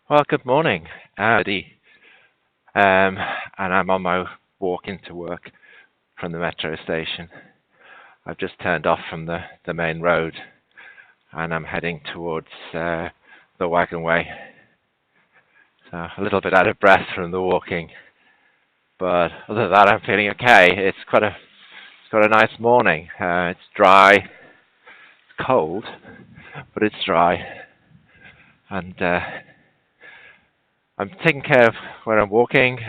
Well, good morning, Eddie. And I'm on my walk into work from the metro station. I've just turned off from the main road and I'm heading towards the wagon way. So a little bit out of breath from the walking, but other than that, I'm feeling okay. It's got a nice morning. It's dry, it's cold, but it's dry, and I'm taking care of where I'm walking.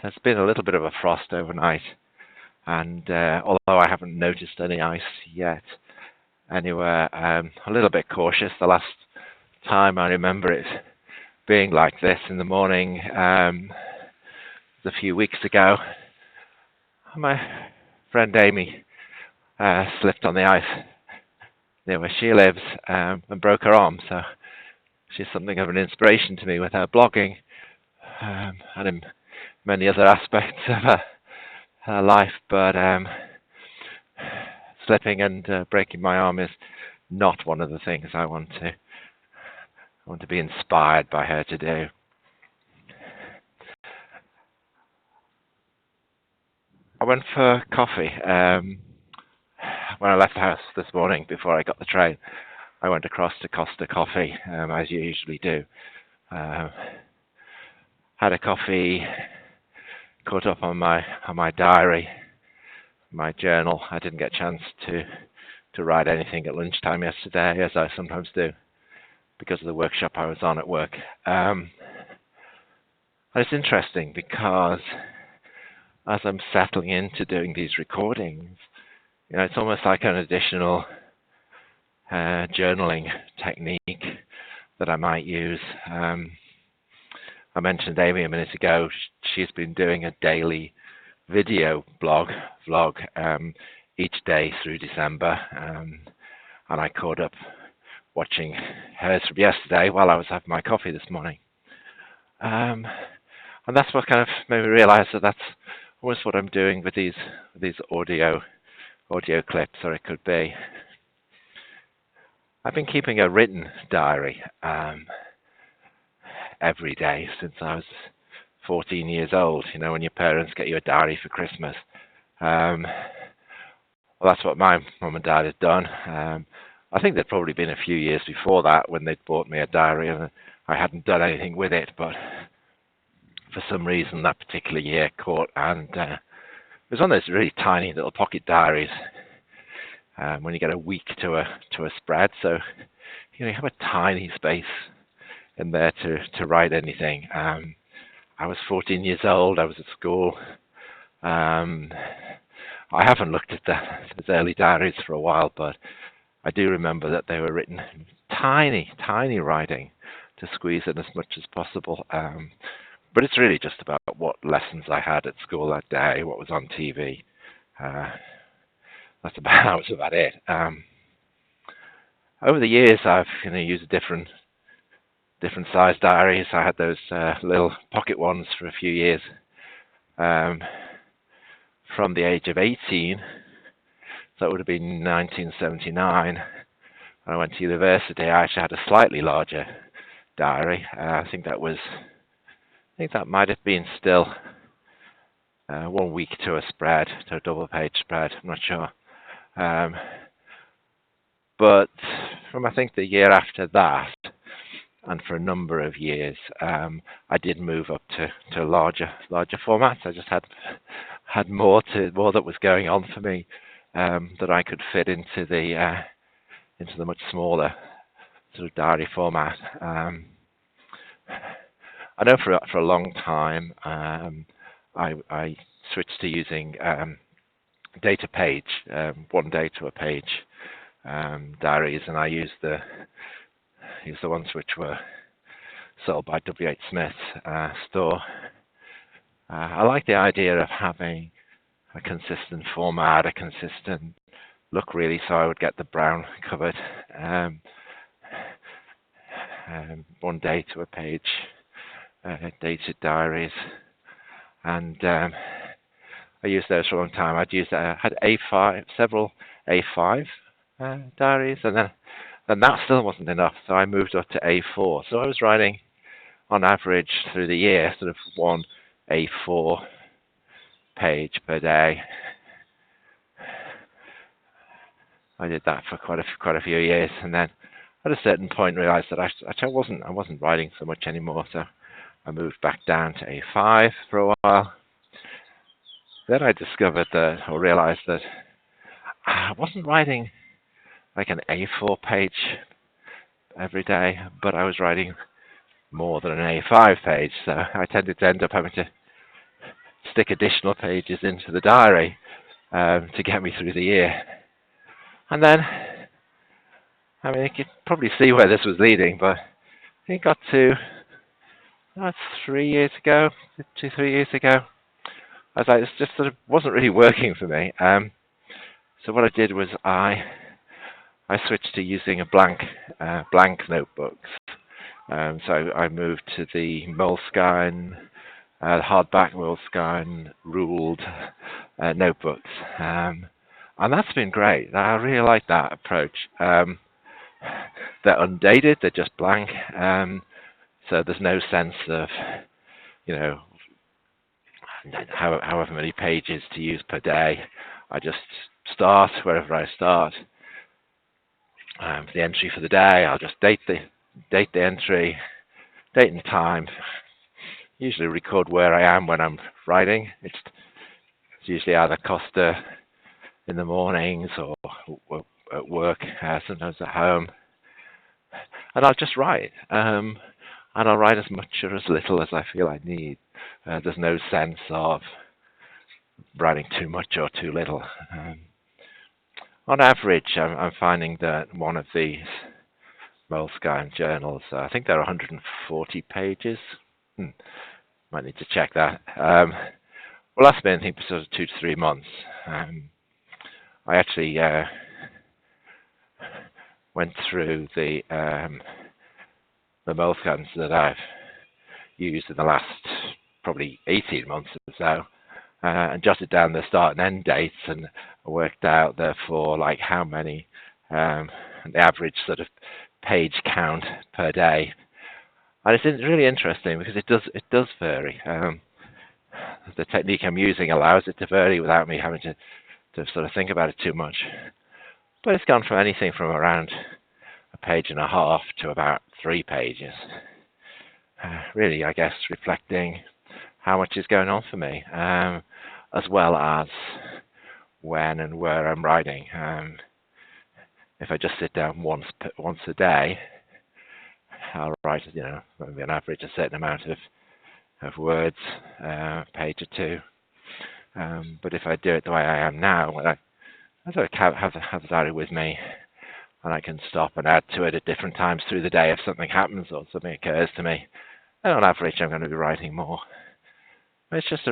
There's been a little bit of a frost overnight, and although I haven't noticed any ice yet anywhere, a little bit cautious. The last time I remember it being like this in the morning was a few weeks ago. My friend Amy slipped on the ice near where she lives and broke her arm. So she's something of an inspiration to me with her blogging and in many other aspects of her life. But slipping and breaking my arm is not one of the things I want to be inspired by her to do. I went for coffee when I left the house this morning before I got the train. I went across to Costa Coffee as you usually do. Um, had a coffee, caught up on my diary, my journal. I didn't get a chance to write anything at lunchtime yesterday, as I sometimes do, because of the workshop I was on at work. And it's interesting because as I'm settling into doing these recordings, it's almost like an additional journaling technique that I might use. I mentioned Amy a minute ago. She's been doing a daily video vlog each day through December, and I caught up watching hers from yesterday while I was having my coffee this morning. And that's what kind of made me realise that that's almost what I'm doing with these audio clips, or it could be. I've been keeping a written diary every day since I was 14 years old. When your parents get you a diary for Christmas. Well, that's what my mum and dad had done. I think there'd probably been a few years before that when they'd bought me a diary and I hadn't done anything with it, but for some reason that particular year caught, and it was one of those really tiny little pocket diaries when you get a week to a spread, so you have a tiny space in there to write anything. I was 14 years old. I was at school. I haven't looked at those early diaries for a while, but I do remember that they were written in tiny writing to squeeze in as much as possible. But it's really just about what lessons I had at school that day, what was on TV. That was about it. Over the years, I've used different size diaries. I had those little pocket ones for a few years. From the age of 18, so it would have been 1979, when I went to university, I actually had a slightly larger diary. I think that might have been still 1 week to a spread, to a double page spread. I'm not sure. But from I think the year after that, and for a number of years, I did move up to larger formats. I just had more that was going on for me that I could fit into the much smaller sort of diary format. I know for a long time I switched to using data page, one day to a page diaries, and I used the ones which were sold by W.H. Smith's store. I like the idea of having a consistent format, a consistent look, really, so I would get the brown covered one day to a page dated diaries, and I used those for a long time. I had several A5 diaries, and then And that still wasn't enough, so I moved up to A4. So I was writing, on average, through the year, sort of one A4 page per day. I did that for quite a few years, and then at a certain point realized that I wasn't writing so much anymore. So I moved back down to A5 for a while. Then I discovered that, or realized that I wasn't writing like an A4 page every day, but I was writing more than an A5 page. So I tended to end up having to stick additional pages into the diary to get me through the year. And then, I mean, you could probably see where this was leading, but it got to 3 years ago, 3 years ago. I was like, this just sort of wasn't really working for me. So what I did was I switched to using a blank notebooks. So I moved to the Moleskine, hardback Moleskine ruled notebooks. And that's been great. I really like that approach. They're undated, they're just blank. So there's no sense of, you know, however many pages to use per day. I just start wherever I start. For the entry for the day, I'll just date the entry, date and time. Usually record where I am when I'm writing. It's usually either Costa in the mornings or at work, sometimes at home. And I'll just write. And I'll write as much or as little as I feel I need. There's no sense of writing too much or too little. On average, I'm finding that one of these Moleskine journals, I think they're 140 pages. Might need to check that. Well, that's been, I think, sort of 2 to 3 months. I actually went through the Moleskines that I've used in the last probably 18 months or so, and jotted down the start and end dates, and worked out therefore like how many the average sort of page count per day. And it's really interesting because it does vary. The technique I'm using allows it to vary without me having to sort of think about it too much. But it's gone from anything from around a page and a half to about 3 pages. Really, I guess, reflecting how much is going on for me, as well as when and where I'm writing. If I just sit down once a day, I'll write, maybe on average a certain amount of words, page or two. But if I do it the way I am now, when I sort of have the diary with me, and I can stop and add to it at different times through the day if something happens or something occurs to me, and on average I'm going to be writing more. It's just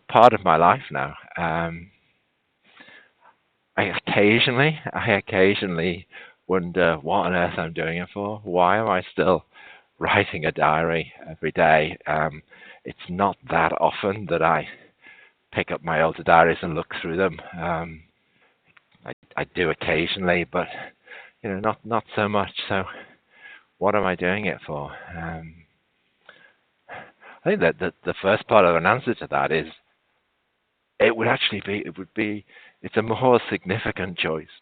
part of my life now. I occasionally wonder what on earth I'm doing it for. Why am I still writing a diary every day? It's not that often that I pick up my older diaries and look through them. I do occasionally, but not so much. So, what am I doing it for? I think that the first part of an answer to that is it's a more significant choice.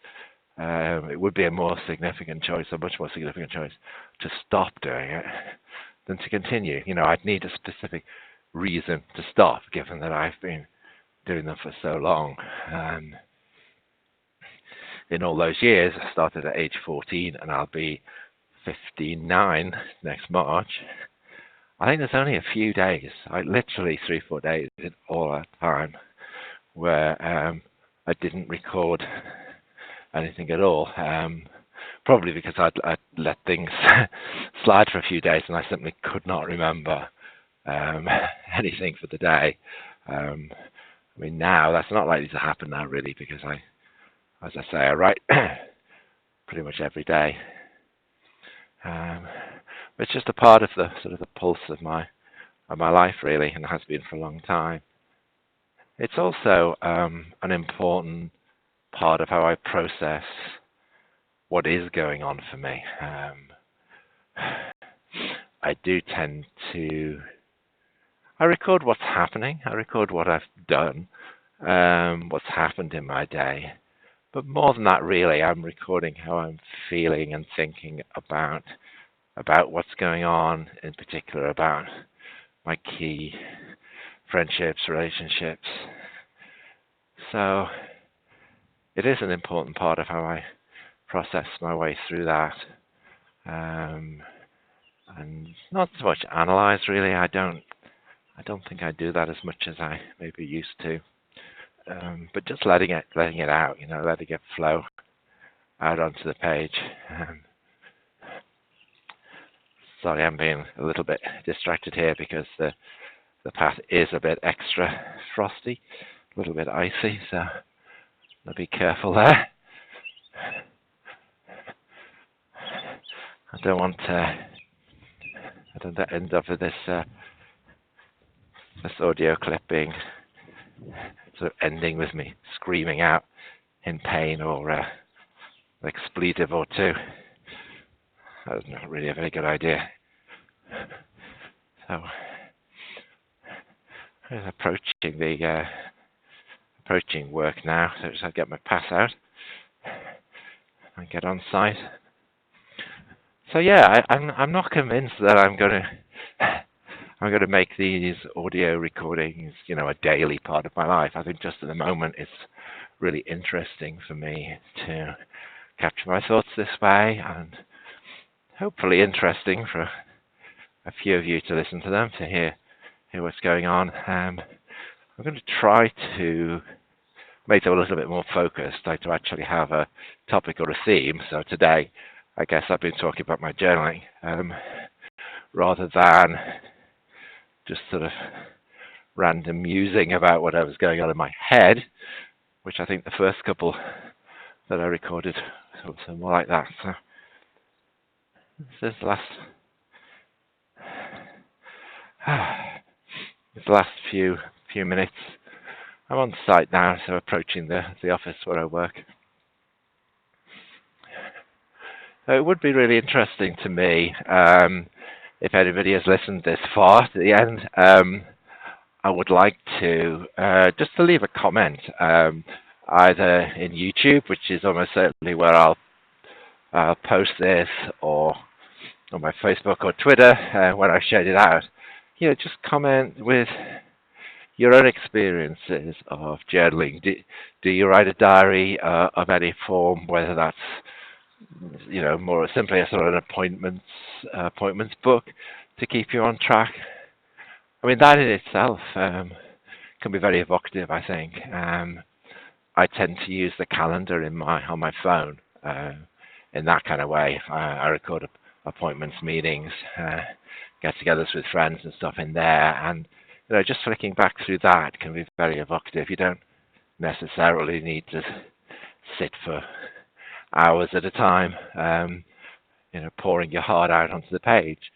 It would be a more significant choice, a much more significant choice, to stop doing it than to continue. I'd need a specific reason to stop, given that I've been doing them for so long. In all those years, I started at age 14, and I'll be 59 next March. I think there's only a few days, literally 3-4 days in all that time, where I didn't record anything at all. Probably because I'd let things slide for a few days, and I simply could not remember anything for the day. Now that's not likely to happen now, really, because as I say, I write pretty much every day. But it's just a part of the sort of the pulse of my life, really, and has been for a long time. It's also an important part of how I process what is going on for me. I do tend to. I record what's happening. I record what I've done, what's happened in my day. But more than that, really, I'm recording how I'm feeling and thinking about what's going on, in particular about my key friendships, relationships. So it is an important part of how I process my way through that. And not so much analyze, really. I don't think I do that as much as I maybe used to. But just letting it out, letting it flow out onto the page. Sorry, I'm being a little bit distracted here because the path is a bit extra frosty, a little bit icy, so I'll be careful there. I don't want to end up with this audio clip being sort of ending with me screaming out in pain or an expletive or two. That was not really a very good idea. So I'm approaching work now, so I'll get my pass out and get on site. So yeah, I'm not convinced that I'm going to make these audio recordings, a daily part of my life. I think just at the moment it's really interesting for me to capture my thoughts this way, and hopefully interesting for a few of you to listen to them, to hear what's going on. I'm going to try to make them a little bit more focused, like to actually have a topic or a theme. So today, I guess I've been talking about my journaling, rather than just sort of random musing about whatever's going on in my head, which I think the first couple that I recorded was more like that. So this is the last few minutes. I'm on site now, so approaching the office where I work. So it would be really interesting to me, if anybody has listened this far to the end. I would like to just to leave a comment, either in YouTube, which is almost certainly where I'll post this, or on my Facebook or Twitter when I shared it out. Just comment with your own experiences of journaling. Do you write a diary of any form, whether that's more simply a sort of an appointments book to keep you on track? I mean, that in itself can be very evocative, I think. I tend to use the calendar on my phone in that kind of way. I record appointments, meetings, get-togethers with friends and stuff in there, and just flicking back through that can be very evocative. You don't necessarily need to sit for hours at a time, pouring your heart out onto the page.